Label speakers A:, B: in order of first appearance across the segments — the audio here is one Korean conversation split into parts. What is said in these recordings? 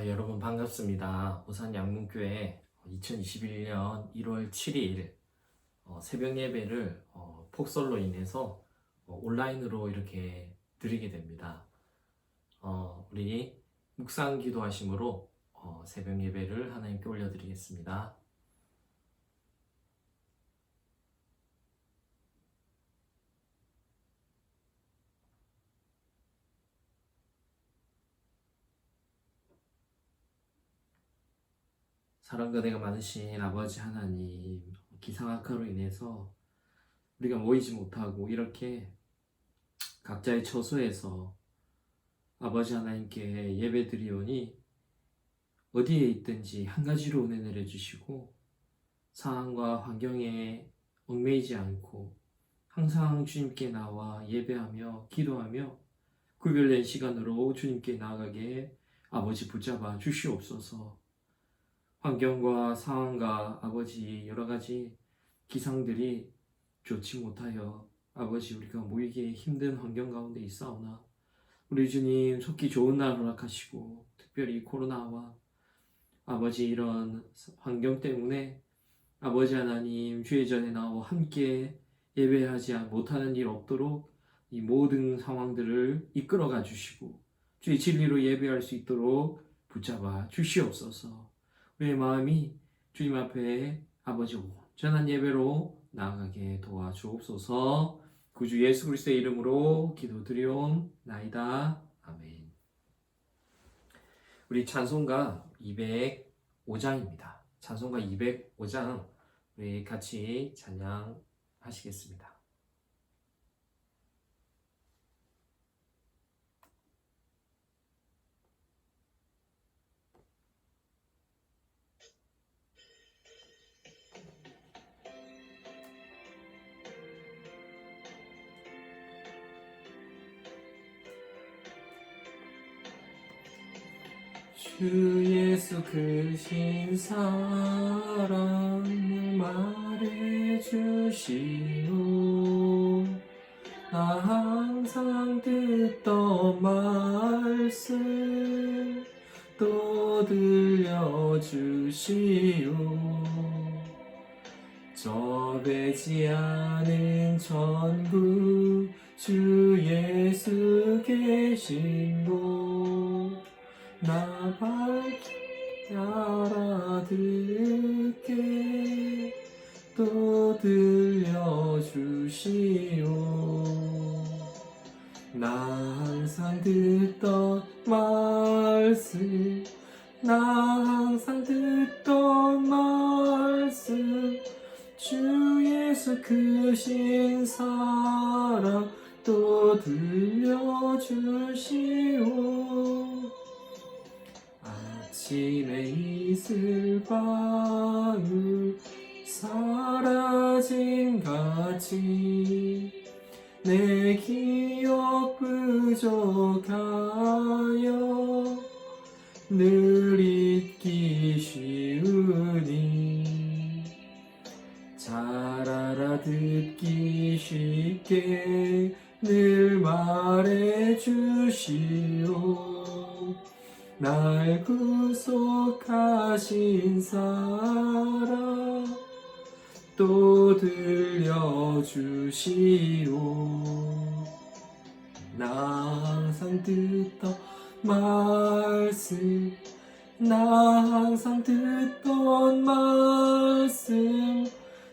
A: 여러분 반갑습니다. 부산 양문교회 2021년 1월 7일 새벽 예배를 폭설로 인해서 온라인으로 이렇게 드리게 됩니다. 우리 묵상 기도하심으로 새벽 예배를 하나님께 올려드리겠습니다. 사랑과 대가 많으신 아버지 하나님, 기상악화로 인해서 우리가 모이지 못하고 이렇게 각자의 처소에서 아버지 하나님께 예배드리오니 어디에 있든지 한 가지로 은혜 내려주시고 상황과 환경에 얽매이지 않고 항상 주님께 나와 예배하며 기도하며 구별된 시간으로 주님께 나아가게 아버지 붙잡아 주시옵소서. 환경과 상황과 아버지 여러 가지 기상들이 좋지 못하여 아버지 우리가 모이기에 힘든 환경 가운데 있사오나 우리 주님 속히 좋은 날 허락하시고 특별히 코로나와 아버지 이런 환경 때문에 아버지 하나님 주의 전에 나와 함께 예배하지 못하는 일 없도록 이 모든 상황들을 이끌어가 주시고 주의 진리로 예배할 수 있도록 붙잡아 주시옵소서. 우리의 마음이 주님 앞에 아버지 온전한 예배로 나아가게 도와주옵소서. 구주 예수 그리스도의 이름으로 기도드리옵나이다. 아멘. 우리 찬송가 205장입니다. 찬송가 205장 우리 같이 찬양하시겠습니다. 주 예수 크신 사랑을 말해주시오. 나 항상 듣던 말씀 또 들려주시오. 좁지 않은 천국 주 예수 계신 곳 나 밝히 알아듣게 또 들려주시오. 나 항상 듣던 말씀 나 항상 듣던 말씀 주 예수 크신 사랑 또 들려주시오. 아침에 이슬 방울 사라진 같이 내 기억 부족하여 늘 잊기 쉬우니 잘 알아듣기 쉽게 늘 말해주시오. 날 구속하신 사랑 또 들려주시오. 나 항상 듣던 말씀 나 항상 듣던 말씀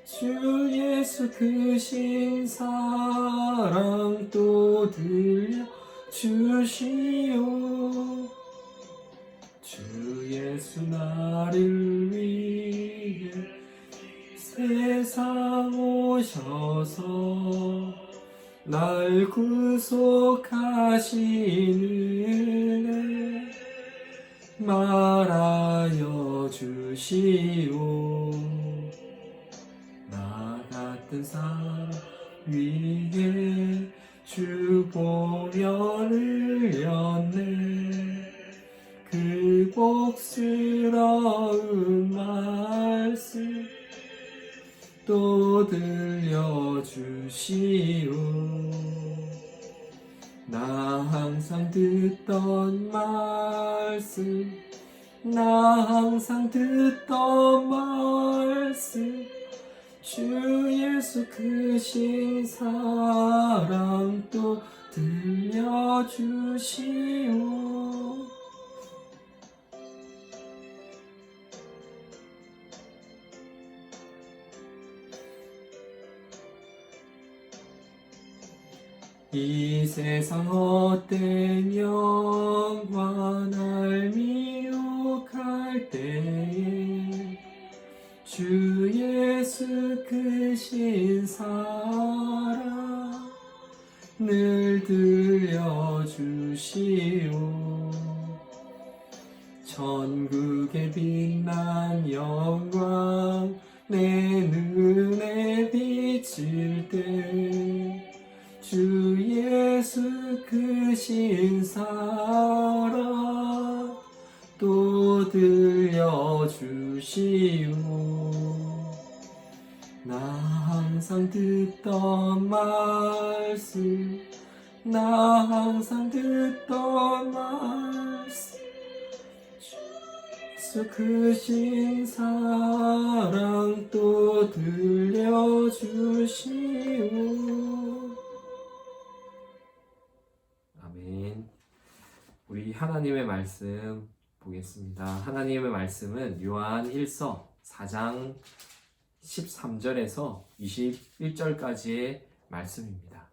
A: 주 예수 크신 사랑 또 들려주시오. 주 예수 나를 위해 세상 오셔서 날 구속하신 은혜 말하여 주시오. 나 같은 사람 위해 주 보혈 흘렸네. 그 복스러운 말씀 또 들려주시오. 나 항상 듣던 말씀 나 항상 듣던 말씀 주 예수 크신 사랑 또 들려주시오. 이 세상 헛된 영광 날 미혹할 때에 주 예수 크신 사랑 늘 들려주시오. 천국의 빛난 영광 내 눈에 비칠 때 주 예수 크신 사랑 또 들려주시오. 나 항상 듣던 말씀 나 항상 듣던 말씀 주 예수 크신 사랑 또 들려주시오. 아멘. 우리 하나님의 말씀 보겠습니다. 하나님의 말씀은 요한 1서 4장 13절에서 21절까지의 말씀입니다.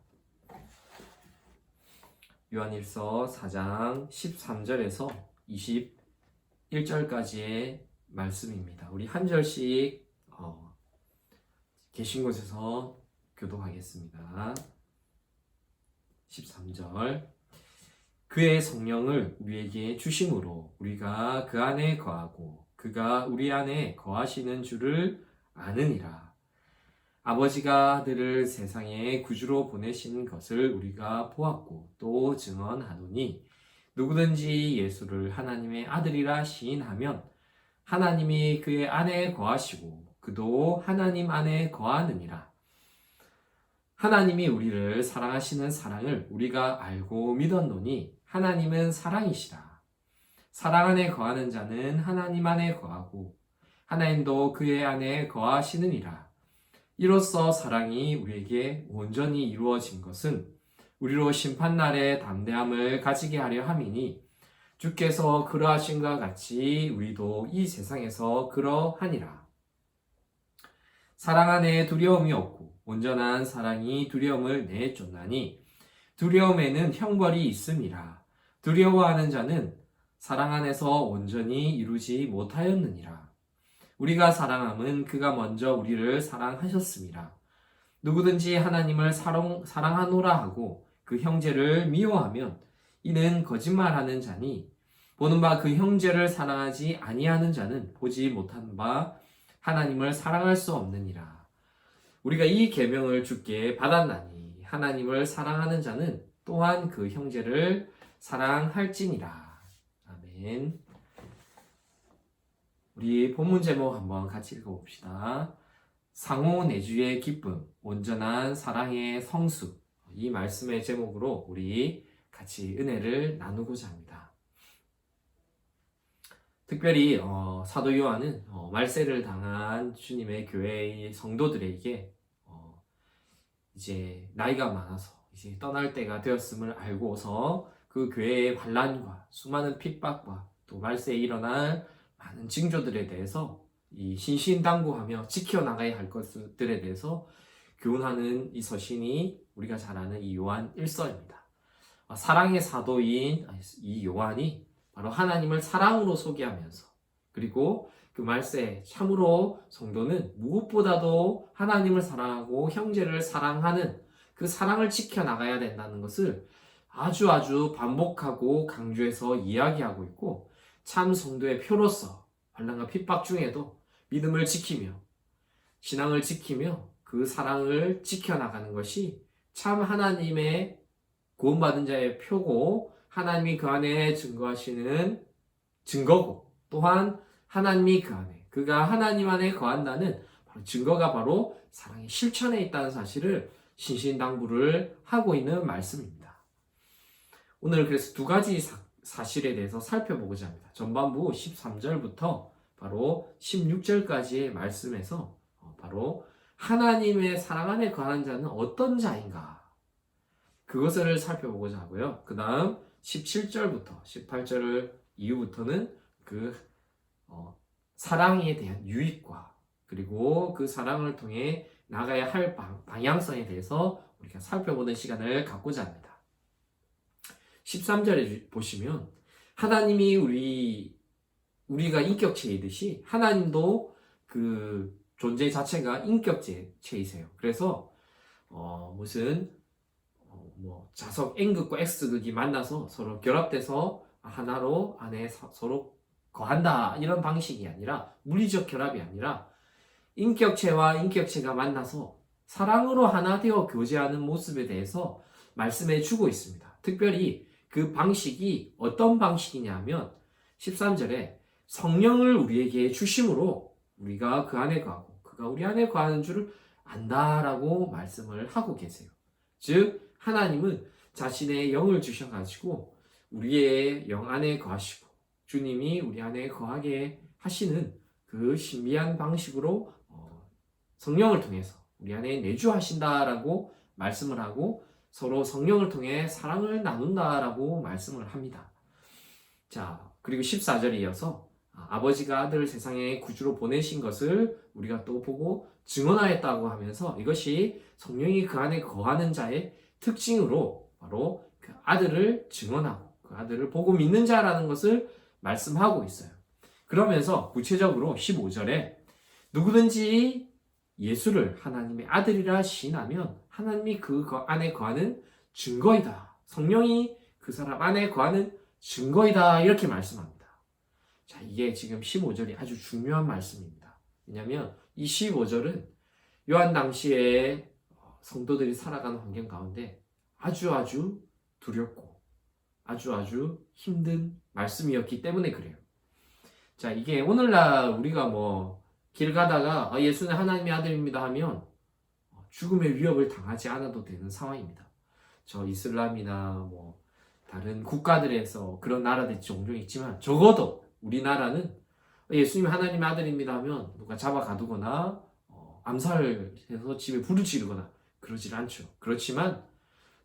A: 요한 1서 4장 13절에서 21절까지의 말씀입니다. 우리 한 절씩 계신 곳에서 교독하겠습니다. 13절 그의 성령을 우리에게 주심으로 우리가 그 안에 거하고 그가 우리 안에 거하시는 줄을 아느니라. 아버지가 아들을 세상에 구주로 보내신 것을 우리가 보았고 또 증언하노니 누구든지 예수를 하나님의 아들이라 시인하면 하나님이 그의 안에 거하시고 그도 하나님 안에 거하느니라. 하나님이 우리를 사랑하시는 사랑을 우리가 알고 믿었노니 하나님은 사랑이시라. 사랑 안에 거하는 자는 하나님 안에 거하고 하나님도 그의 안에 거하시느니라. 이로써 사랑이 우리에게 온전히 이루어진 것은 우리로 심판날에 담대함을 가지게 하려 함이니 주께서 그러하신과 같이 우리도 이 세상에서 그러하니라. 사랑 안에 두려움이 없고 온전한 사랑이 두려움을 내쫓나니 두려움에는 형벌이 있음이라. 두려워하는 자는 사랑 안에서 온전히 이루지 못하였느니라. 우리가 사랑함은 그가 먼저 우리를 사랑하셨음이라. 누구든지 하나님을 사랑하노라 하고 그 형제를 미워하면 이는 거짓말하는 자니 보는 바 그 형제를 사랑하지 아니하는 자는 보지 못한 바 하나님을 사랑할 수 없느니라. 우리가 이 계명을 주께 받았나니 하나님을 사랑하는 자는 또한 그 형제를 사랑할지니라. 아멘. 우리 본문 제목 한번 같이 읽어봅시다. 상호 내주의 기쁨, 온전한 사랑의 성수. 이 말씀의 제목으로 우리 같이 은혜를 나누고자 합니다. 특별히 사도 요한은 말세를 당한 주님의 교회의 성도들에게 이제 나이가 많아서 이제 떠날 때가 되었음을 알고서 그 교회의 환난과 수많은 핍박과 또 말세에 일어날 많은 징조들에 대해서 이 신신당부하며 지켜나가야 할 것들에 대해서 교훈하는 이 서신이 우리가 잘 아는 이 요한 1서입니다. 사랑의 사도인 이 요한이 바로 하나님을 사랑으로 소개하면서 그리고 그 말세 참으로 성도는 무엇보다도 하나님을 사랑하고 형제를 사랑하는 그 사랑을 지켜나가야 된다는 것을 아주 반복하고 강조해서 이야기하고 있고 참 성도의 표로서 환난과 핍박 중에도 믿음을 지키며 신앙을 지키며 그 사랑을 지켜나가는 것이 참 하나님의 구원받은 자의 표고 하나님이 그 안에 증거하시는 증거고 또한 하나님이 그 안에 그가 하나님 안에 거한다는 증거가 바로 사랑의 실천에 있다는 사실을 신신당부를 하고 있는 말씀입니다. 오늘 그래서 두 가지 사실에 대해서 살펴보고자 합니다. 전반부 13절부터 바로 16절까지의 말씀에서 바로 하나님의 사랑 안에 거하는 자는 어떤 자인가, 그것을 살펴보고자 하고요. 그 다음 17절부터 18절 이후부터는 그 사랑에 대한 유익과 그리고 그 사랑을 통해 나가야 할 방향성에 대해서 우리가 살펴보는 시간을 갖고자 합니다. 13절에 보시면 하나님이 우리가 인격체이듯이 하나님도 그 존재 자체가 인격체이세요. 그래서 무슨 뭐 자석 N극과 X극이 만나서 서로 결합돼서 하나로 안에 서로 거한다 이런 방식이 아니라, 물리적 결합이 아니라 인격체와 인격체가 만나서 사랑으로 하나 되어 교제하는 모습에 대해서 말씀해 주고 있습니다. 특별히 그 방식이 어떤 방식이냐면 13절에 성령을 우리에게 주심으로 우리가 그 안에 거하고 그가 우리 안에 거하는 줄을 안다라고 말씀을 하고 계세요. 즉 하나님은 자신의 영을 주셔가지고 우리의 영 안에 거하시고 주님이 우리 안에 거하게 하시는 그 신비한 방식으로 성령을 통해서 우리 안에 내주하신다라고 말씀을 하고 서로 성령을 통해 사랑을 나눈다라고 말씀을 합니다. 자, 그리고 14절에 이어서 아버지가 아들을 세상에 구주로 보내신 것을 우리가 또 보고 증언하였다고 하면서 이것이 성령이 그 안에 거하는 자의 특징으로 바로 그 아들을 증언하고 그 아들을 보고 믿는 자라는 것을 말씀하고 있어요. 그러면서 구체적으로 15절에 누구든지 예수를 하나님의 아들이라 시인하면 하나님이 그 안에 거하는 증거이다. 성령이 그 사람 안에 거하는 증거이다. 이렇게 말씀합니다. 자, 이게 지금 15절이 아주 중요한 말씀입니다. 왜냐하면 이 15절은 요한 당시에 성도들이 살아가는 환경 가운데 아주 두렵고 아주 힘든 말씀이었기 때문에 그래요. 자, 이게 오늘날 우리가 뭐 길 가다가 예수는 하나님의 아들입니다 하면 죽음의 위협을 당하지 않아도 되는 상황입니다. 저 이슬람이나 뭐 다른 국가들에서 그런 나라들이 종종 있지만 적어도 우리나라는 예수님이 하나님의 아들입니다 하면 누가 잡아 가두거나 암살해서 집에 불을 지르거나 그러질 않죠. 그렇지만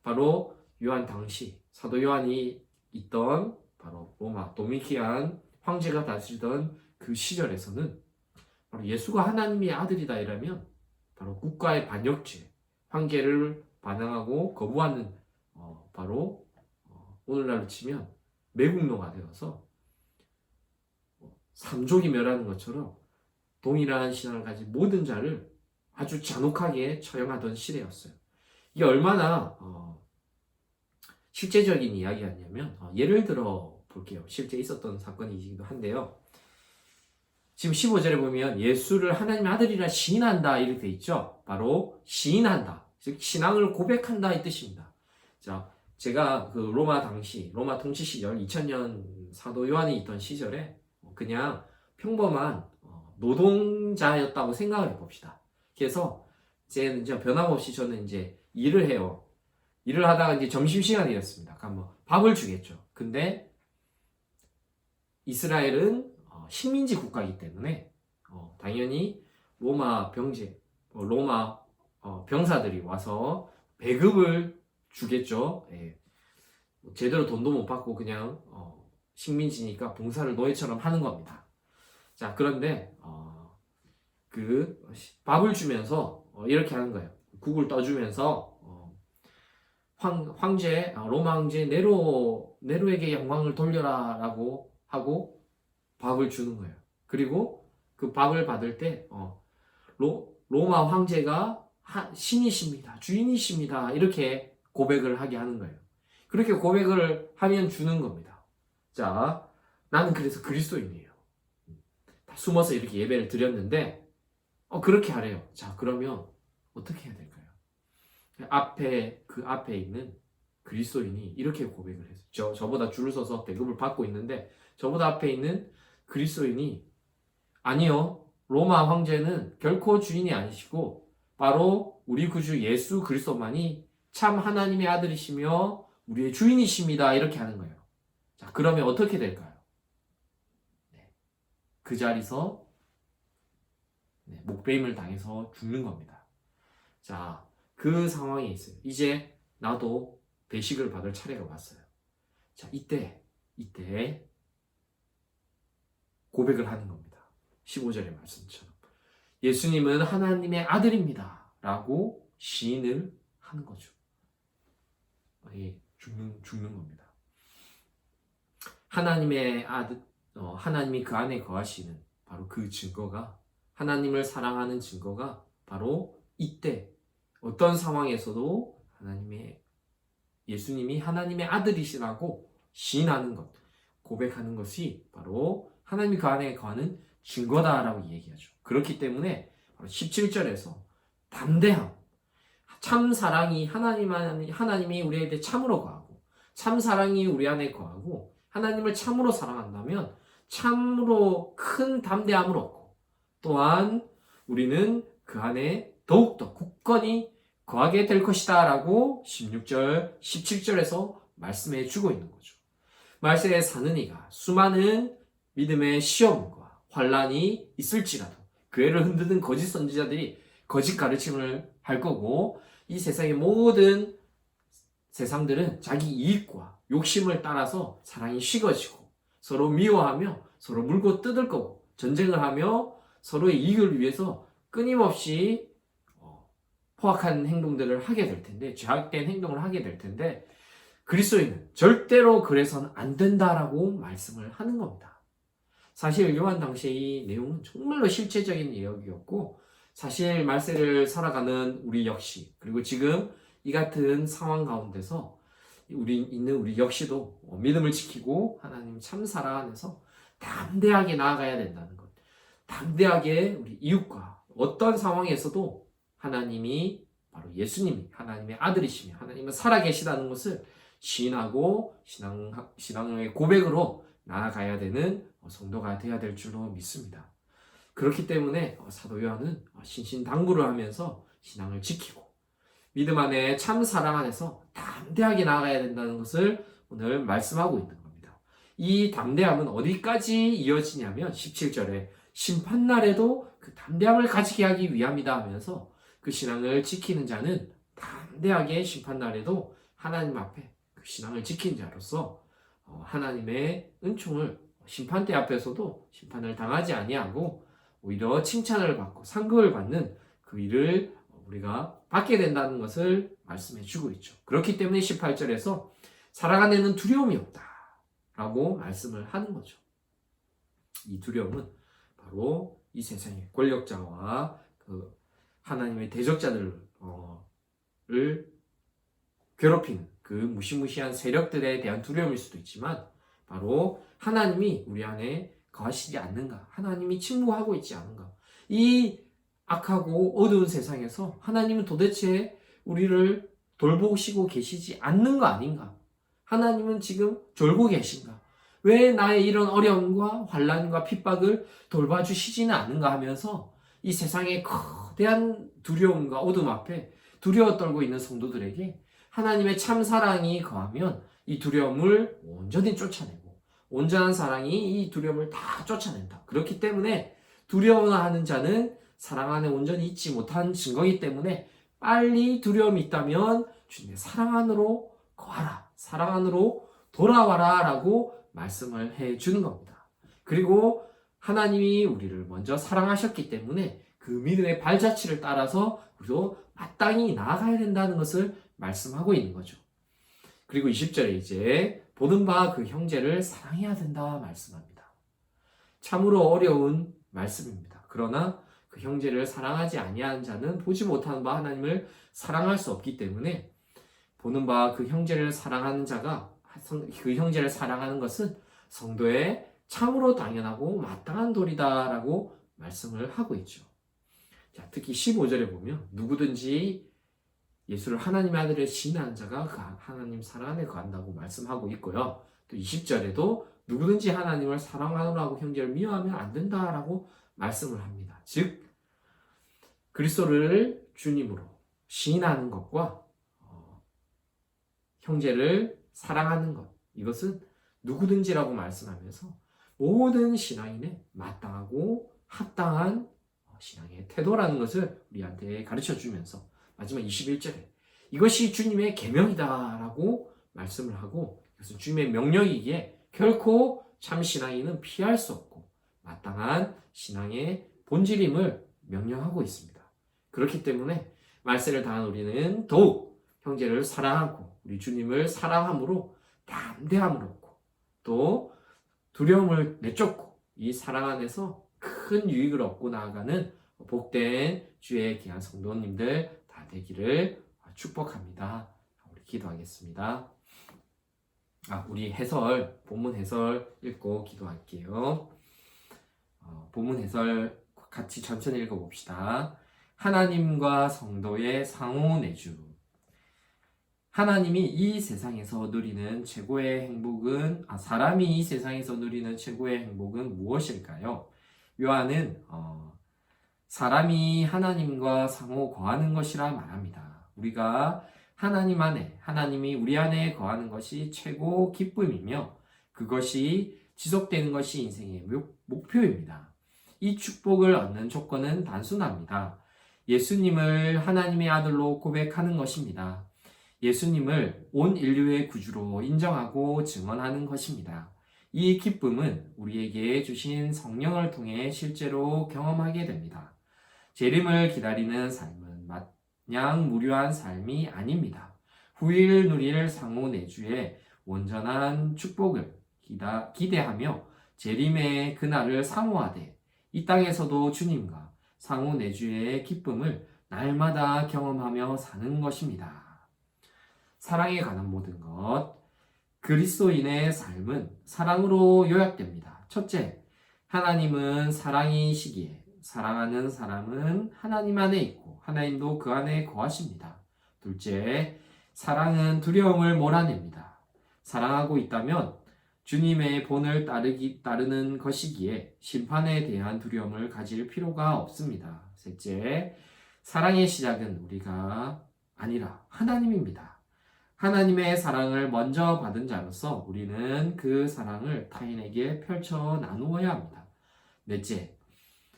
A: 바로 요한 당시 사도 요한이 있던 바로 로마 도미키안 황제가 다스리던 그 시절에서는 바로 예수가 하나님의 아들이다 이라면 바로 국가의 반역죄, 황제를 반항하고 거부하는 바로 오늘날로 치면 매국노가 되어서 삼족이 멸하는 것처럼 동일한 신앙을 가진 모든 자를 아주 잔혹하게 처형하던 시대였어요. 이게 얼마나 실제적인 이야기였냐면 예를 들어 볼게요. 실제 있었던 사건이기도 한데요. 지금 15절에 보면 예수를 하나님의 아들이라 시인한다 이렇게 돼 있죠. 바로 시인한다, 즉 신앙을 고백한다 이 뜻입니다. 자, 제가 그 로마 당시 로마 통치 시절 2000년 사도 요한이 있던 시절에 그냥 평범한 노동자였다고 생각을 해봅시다. 그래서 이제 변함없이 저는 이제 일을 해요. 일을 하다가 이제 점심시간이었습니다. 그럼 뭐 밥을 주겠죠. 근데 이스라엘은 식민지 국가이기 때문에 당연히 로마 병사들이 와서 배급을 주겠죠. 예. 제대로 돈도 못 받고 그냥 식민지니까 봉사를 노예처럼 하는 겁니다. 자, 그런데 그 밥을 주면서 이렇게 하는 거예요. 국을 떠주면서 로마 황제 네로에게 영광을 돌려라라고 하고 밥을 주는 거예요. 그리고 그 밥을 받을 때 로마 황제가 신이십니다, 주인이십니다 이렇게 고백을 하게 하는 거예요. 그렇게 고백을 하면 주는 겁니다. 자, 나는 그래서 그리스도인이에요. 다 숨어서 이렇게 예배를 드렸는데 그렇게 하래요. 자, 그러면 어떻게 해야 될까요? 그 앞에 있는 그리스도인이 이렇게 고백을 했어요. 저보다 줄을 서서 배급을 받고 있는데 저보다 앞에 있는 그리스도인이 아니요, 로마 황제는 결코 주인이 아니시고 바로 우리 구주 예수 그리스도만이 참 하나님의 아들이시며 우리의 주인이십니다 이렇게 하는 거예요. 자, 그러면 어떻게 될까요? 네, 그 자리에서 목베임을 당해서 죽는 겁니다. 자, 그 상황에 있어요. 이제 나도 배식을 받을 차례가 왔어요. 자, 이때 고백을 하는 겁니다. 15절의 말씀처럼. 예수님은 하나님의 아들입니다. 라고 시인을 하는 거죠. 예, 죽는 겁니다. 하나님의 아들, 하나님이 그 안에 거하시는 바로 그 증거가, 하나님을 사랑하는 증거가 바로 이때 어떤 상황에서도 예수님이 하나님의 아들이시라고 시인하는 것, 고백하는 것이 바로 하나님이 그 안에 거하는 증거다라고 얘기하죠. 그렇기 때문에 17절에서 담대함, 참 사랑이 하나님이 우리에게 참으로 거하고, 참 사랑이 우리 안에 거하고, 하나님을 참으로 사랑한다면 참으로 큰 담대함을 얻고, 또한 우리는 그 안에 더욱더 굳건히 거하게 될 것이다 라고 16절, 17절에서 말씀해 주고 있는 거죠. 말세에 사는 이가 수많은 믿음의 시험과 환란이 있을지라도 교회를 흔드는 거짓 선지자들이 거짓 가르침을 할 거고, 이 세상의 모든 세상들은 자기 이익과 욕심을 따라서 사랑이 식어지고 서로 미워하며 서로 물고 뜯을 거고, 전쟁을 하며 서로의 이익을 위해서 끊임없이 포악한 행동들을 하게 될 텐데, 죄악된 행동을 하게 될 텐데, 그리스도인은 절대로 그래서는 안 된다라고 말씀을 하는 겁니다. 사실 요한 당시의 이 내용은 정말로 실체적인 내용이었고, 사실 말세를 살아가는 우리 역시, 그리고 지금 이 같은 상황 가운데서 우리 역시도 믿음을 지키고 하나님 참 사랑 안에서 담대하게 나아가야 된다는 것. 담대하게 우리 이웃과 어떤 상황에서도 하나님이 바로 예수님이 하나님의 아들이시며 하나님은 살아계시다는 것을 시인하고 신앙의 고백으로 나아가야 되는 성도가 되어야 될 줄로 믿습니다. 그렇기 때문에 사도 요한은 신신당부를 하면서 신앙을 지키고 믿음 안에 참 사랑 안에서 담대하게 나아가야 된다는 것을 오늘 말씀하고 있는 겁니다. 이 담대함은 어디까지 이어지냐면 17절에 심판날에도 그 담대함을 가지게 하기 위함이다 하면서 그 신앙을 지키는 자는 담대하게 심판날에도 하나님 앞에 그 신앙을 지킨 자로서 하나님의 은총을 심판대 앞에서도 심판을 당하지 아니하고 오히려 칭찬을 받고 상급을 받는 그 일을 우리가 받게 된다는 것을 말씀해 주고 있죠. 그렇기 때문에 18절에서 사랑 안에는 두려움이 없다 라고 말씀을 하는 거죠. 이 두려움은 바로 이 세상의 권력자와 그 하나님의 대적자들을 괴롭히는 그 무시무시한 세력들에 대한 두려움일 수도 있지만, 바로 하나님이 우리 안에 거하시지 않는가, 하나님이 침묵하고 있지 않은가, 이 악하고 어두운 세상에서 하나님은 도대체 우리를 돌보시고 계시지 않는 거 아닌가, 하나님은 지금 졸고 계신가, 왜 나의 이런 어려움과 환난과 핍박을 돌봐주시지는 않는가 하면서 이 세상의 거대한 두려움과 어둠 앞에 두려워 떨고 있는 성도들에게 하나님의 참 사랑이 거하면 이 두려움을 온전히 쫓아내고, 온전한 사랑이 이 두려움을 다 쫓아낸다. 그렇기 때문에 두려워하는 자는 사랑 안에 온전히 있지 못한 증거이기 때문에 빨리 두려움이 있다면 주님의 사랑 안으로 거하라, 사랑 안으로 돌아와라 라고 말씀을 해주는 겁니다. 그리고 하나님이 우리를 먼저 사랑하셨기 때문에 그 믿음의 발자취를 따라서 우리도 마땅히 나아가야 된다는 것을 말씀하고 있는 거죠. 그리고 20절에 이제 보는 바 그 형제를 사랑해야 된다 말씀합니다. 참으로 어려운 말씀입니다. 그러나 그 형제를 사랑하지 아니하는 자는 보지 못하는 바 하나님을 사랑할 수 없기 때문에, 보는 바 그 형제를 사랑하는 자가 그 형제를 사랑하는 것은 성도의 참으로 당연하고 마땅한 도리다라고 말씀을 하고 있죠. 자, 특히 15절에 보면 누구든지 예수를 하나님의 아들을 시인하는 자가 그 하나님 사랑 안에 거한다고 말씀하고 있고요. 또 20절에도 누구든지 하나님을 사랑하느라고 형제를 미워하면 안 된다라고 말씀을 합니다. 즉 그리스도를 주님으로 시인하는 것과 형제를 사랑하는 것, 이것은 누구든지라고 말씀하면서 모든 신앙인의 마땅하고 합당한 신앙의 태도라는 것을 우리한테 가르쳐 주면서 마지막 21절에 이것이 주님의 계명이다라고 말씀을 하고, 그래서 주님의 명령이기에 결코 참 신앙인은 피할 수 없고 마땅한 신앙의 본질임을 명령하고 있습니다. 그렇기 때문에 말세를 당한 우리는 더욱 형제를 사랑하고 우리 주님을 사랑함으로 담대함을 얻고 또 두려움을 내쫓고 이 사랑 안에서 큰 유익을 얻고 나아가는 복된 주의 귀한 성도님들 다 되기를 축복합니다. 우리 기도하겠습니다. 우리 해설, 본문 해설 읽고 기도할게요. 본문 해설 같이 천천히 읽어봅시다. 하나님과 성도의 상호 내주. 하나님이 이 세상에서 누리는 최고의 행복은, 사람이 이 세상에서 누리는 최고의 행복은 무엇일까요? 요한은 사람이 하나님과 상호 거하는 것이라 말합니다. 우리가 하나님 안에, 하나님이 우리 안에 거하는 것이 최고 기쁨이며 그것이 지속되는 것이 인생의 목표입니다. 이 축복을 얻는 조건은 단순합니다. 예수님을 하나님의 아들로 고백하는 것입니다. 예수님을 온 인류의 구주로 인정하고 증언하는 것입니다. 이 기쁨은 우리에게 주신 성령을 통해 실제로 경험하게 됩니다. 재림을 기다리는 삶은 마냥 무료한 삶이 아닙니다. 후일 누릴 상호 내주의 온전한 축복을 기대하며 재림의 그날을 사모하되 이 땅에서도 주님과 상호 내주의 기쁨을 날마다 경험하며 사는 것입니다. 사랑에 관한 모든 것. 그리스도인의 삶은 사랑으로 요약됩니다. 첫째, 하나님은 사랑이시기에 사랑하는 사람은 하나님 안에 있고 하나님도 그 안에 거하십니다. 둘째, 사랑은 두려움을 몰아냅니다. 사랑하고 있다면 주님의 본을 따르는 것이기에 심판에 대한 두려움을 가질 필요가 없습니다. 셋째, 사랑의 시작은 우리가 아니라 하나님입니다. 하나님의 사랑을 먼저 받은 자로서 우리는 그 사랑을 타인에게 펼쳐 나누어야 합니다. 넷째,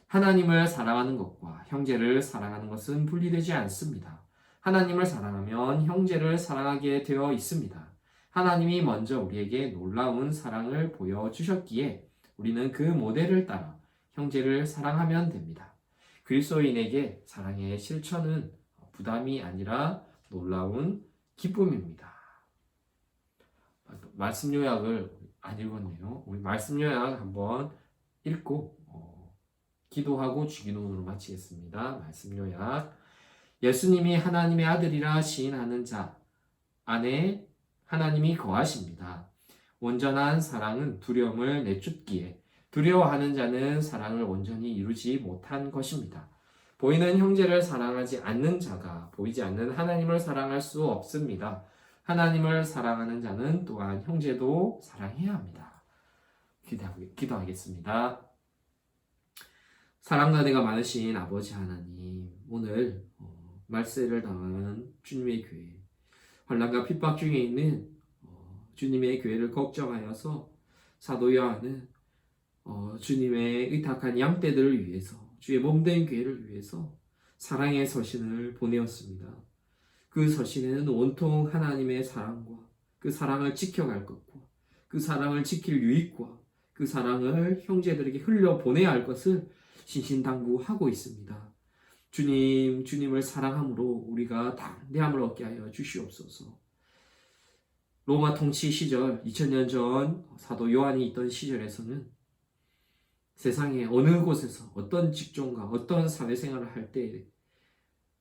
A: 하나님을 사랑하는 것과 형제를 사랑하는 것은 분리되지 않습니다. 하나님을 사랑하면 형제를 사랑하게 되어 있습니다. 하나님이 먼저 우리에게 놀라운 사랑을 보여주셨기에 우리는 그 모델을 따라 형제를 사랑하면 됩니다. 그리스도인에게 사랑의 실천은 부담이 아니라 놀라운 기쁨입니다. 말씀 요약을 안 읽었네요. 우리 말씀 요약 한번 읽고 기도하고 주기도문으로 마치겠습니다. 말씀 요약. 예수님이 하나님의 아들이라 시인하는 자 안에 하나님이 거하십니다. 온전한 사랑은 두려움을 내쫓기에 두려워하는 자는 사랑을 온전히 이루지 못한 것입니다. 보이는 형제를 사랑하지 않는 자가 보이지 않는 하나님을 사랑할 수 없습니다. 하나님을 사랑하는 자는 또한 형제도 사랑해야 합니다. 기도하겠습니다. 사랑과 은혜가 많으신 아버지 하나님, 오늘 말세를 당한 주님의 교회, 환난과 핍박 중에 있는 주님의 교회를 걱정하여서 사도 요한은 주님의 의탁한 양떼들을 위해서, 주의 몸된 교회를 위해서 사랑의 서신을 보내었습니다. 그 서신에는 온통 하나님의 사랑과 그 사랑을 지켜갈 것과 그 사랑을 지킬 유익과 그 사랑을 형제들에게 흘려보내야 할 것을 신신당부하고 있습니다. 주님을 사랑함으로 우리가 담대함을 얻게 하여 주시옵소서. 로마 통치 시절 2000년 전 사도 요한이 있던 시절에서는 세상의 어느 곳에서 어떤 직종과 어떤 사회생활을 할 때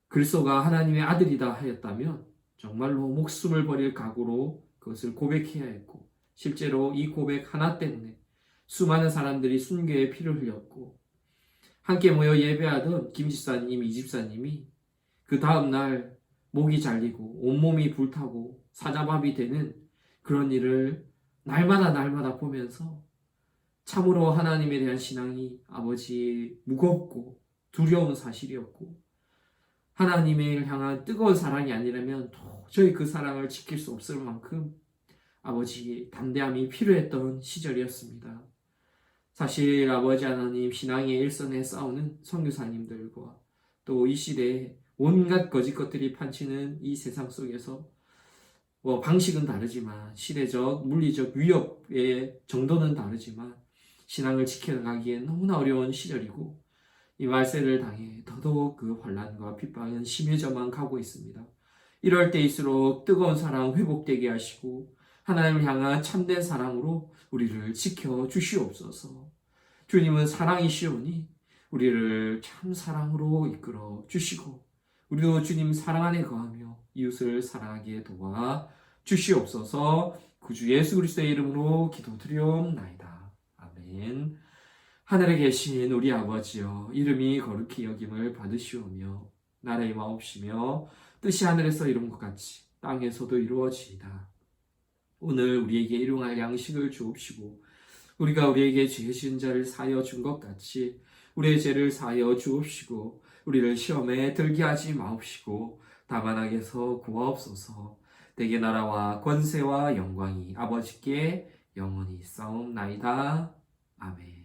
A: 그리스도가 하나님의 아들이다 하였다면 정말로 목숨을 버릴 각오로 그것을 고백해야 했고, 실제로 이 고백 하나 때문에 수많은 사람들이 순교의 피를 흘렸고, 함께 모여 예배하던 김 집사님, 이 집사님이 그 다음날 목이 잘리고 온몸이 불타고 사자밥이 되는 그런 일을 날마다 보면서 참으로 하나님에 대한 신앙이 아버지 무겁고 두려운 사실이었고, 하나님을 향한 뜨거운 사랑이 아니라면 도저히 그 사랑을 지킬 수 없을 만큼 아버지 담대함이 필요했던 시절이었습니다. 사실 아버지 하나님 신앙의 일선에 싸우는 선교사님들과 또 이 시대에 온갖 거짓 것들이 판치는 이 세상 속에서 방식은 다르지만 시대적 물리적 위협의 정도는 다르지만 신앙을 지켜나가기엔 너무나 어려운 시절이고 이 말세를 당해 더더욱 그 환난과 핍박은 심해져만 가고 있습니다. 이럴 때일수록 뜨거운 사랑 회복되게 하시고 하나님을 향한 참된 사랑으로 우리를 지켜 주시옵소서. 주님은 사랑이시오니 우리를 참 사랑으로 이끌어 주시고 우리도 주님 사랑 안에 거하며 이웃을 사랑하게 도와 주시옵소서. 구주 예수 그리스도의 이름으로 기도드리옵나이다. 아멘. 하늘에 계신 우리 아버지여, 이름이 거룩히 여김을 받으시오며 나라의 마옵시며 뜻이 하늘에서 이룬 것 같이 땅에서도 이루어지이다. 오늘 우리에게 일용할 양식을 주옵시고 우리가 우리에게 죄 지은 자를 사하여 준 것 같이 우리의 죄를 사하여 주옵시고 우리를 시험에 들게 하지 마옵시고 다만 악에서 구하옵소서. 대개 나라와 권세와 영광이 아버지께 영원히 있사옵나이다. 아멘.